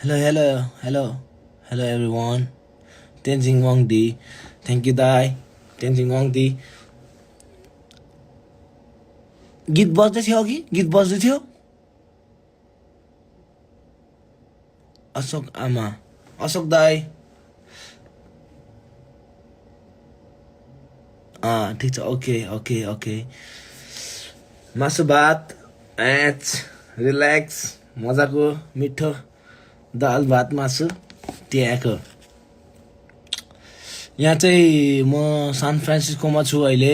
Hello, hello, hello, hello everyone. Tenzing Wangdi. Thank you, Dai. Tenzing Wangdi. गीत बज्दै थियो अघि गीत बज्दै थियो अशोक आमा अशोक दाई ठिक छ ओके ओके ओके मासु भात एच रिल्याक्स मजाको मिठो दाल भात मासु त्यहाँको यहाँ चाहिँ म सान फ्रान्सिस्कोमा छु अहिले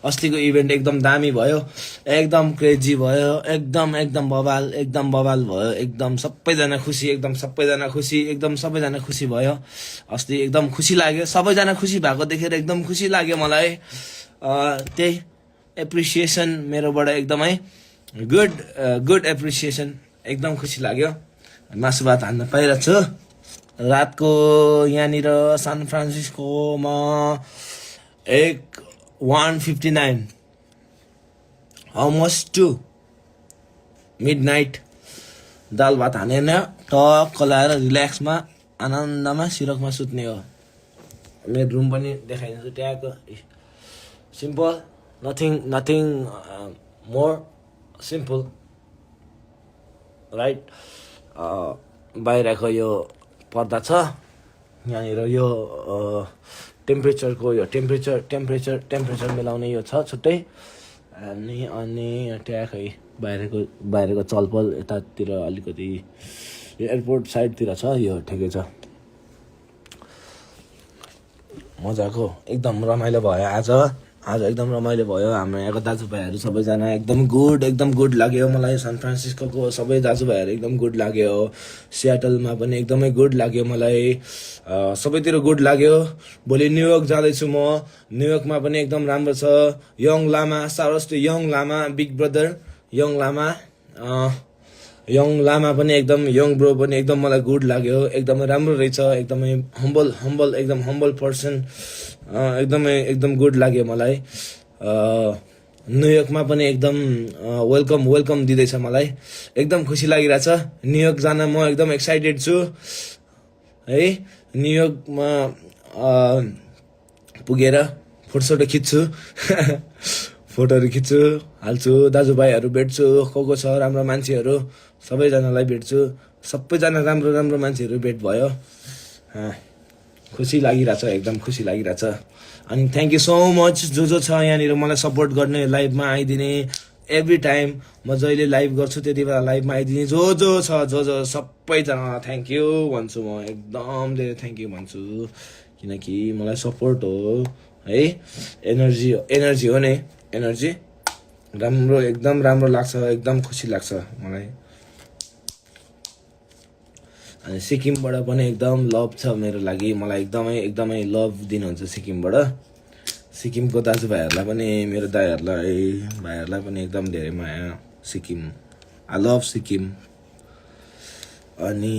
अस्तिको इभेन्ट एकदम दामी भयो एकदम क्रेजी भयो एकदम बवाल भयो एकदम सबैजना खुसी एकदम सबैजना खुसी भयो अस्ति एकदम खुसी लाग्यो सबैजना खुसी भएको देखेर एकदम खुसी लाग्यो मलाई त्यही एप्रिसिएसन मेरोबाट एकदमै गुड एप्रिसिएसन एकदम खुसी लाग्यो मासु भात हान्न पाइरहेको छु रातको यहाँनिर सान फ्रान्सिस्कोमा 1:59 अलमोस्ट 2 मिडनाइट दाल भात हानेर टक्क लाएर रिल्याक्समा आनन्दमा सिरकमा सुत्ने हो मेरो रुम पनि देखाइदिन्छु त्यहाँको simple nothing more simple right बाहिरको यो पर्दा छ यहाँनिर यो टेम्परेचरको यो टेम्परेचर मिलाउने यो छ छुट्टै अनि ट्याकै बाहिरको चलपल यतातिर अलिकति एयरपोर्ट साइडतिर छ यो ठिकै छ मजाको एकदम रमाइलो भयो आज एकदम रमाइलो भयो हाम्रो यहाँको दाजुभाइहरू सबैजना एकदम गुड लाग्यो मलाई सान फ्रान्सिस्कोको सबै दाजुभाइहरू एकदम गुड लाग्यो सियाटलमा पनि एकदमै गुड लाग्यो मलाई सबैतिर गुड लाग्यो भोलि न्युयोर्क जाँदैछु म न्युयोर्कमा पनि एकदम राम्रो छ यङ लामा सारस टु यङ लामा बिग ब्रदर यङ लामा पनि एकदम यङ ब्रो पनि एकदम मलाई गुड लाग्यो एकदमै राम्रो रहेछ एकदमै हम्बल पर्सन एकदम गुड लाग्यो मलाई न्युयोर्कमा पनि एकदम वेलकम दिँदैछ मलाई एकदम खुसी लागिरहेछ न्युयोर्क जान म एकदम एक्साइटेड छु है न्युयोर्कमा पुगेर फोटोसोटो खिच्छु फोटोहरू खिच्छु हाल्छु दाजुभाइहरू भेट्छु को छ राम्रो मान्छेहरू सबैजनालाई भेट्छु सबैजना राम्रो मान्छेहरू भेट भयो खुसी लागिरहेछ एकदम खुसी लागिरहेछ अनि थ्याङ्क यू सो मच जो छ यहाँनिर मलाई सपोर्ट गर्ने लाइभमा आइदिने एभ्री टाइम म जहिले लाइभ गर्छु त्यति बेला लाइभमा आइदिने जो छ सबैजना थ्याङ्क यू भन्छु म एकदम धेरै थ्याङ्क यू भन्छु किनकि मलाई सपोर्ट हो है एनर्जी हो नि एनर्जी राम्रो एकदम राम्रो लाग्छ एकदम खुसी लाग्छ मलाई अनि सिक्किमबाट पनि एकदम लभ छ मेरो लागि मलाई एकदमै लभ दिनुहुन्छ सिक्किमबाट सिक्किमको दाजुभाइहरूलाई पनि मेरो भाइहरूलाई पनि एकदम धेरै माया सिक्किम आई लभ सिक्किम अनि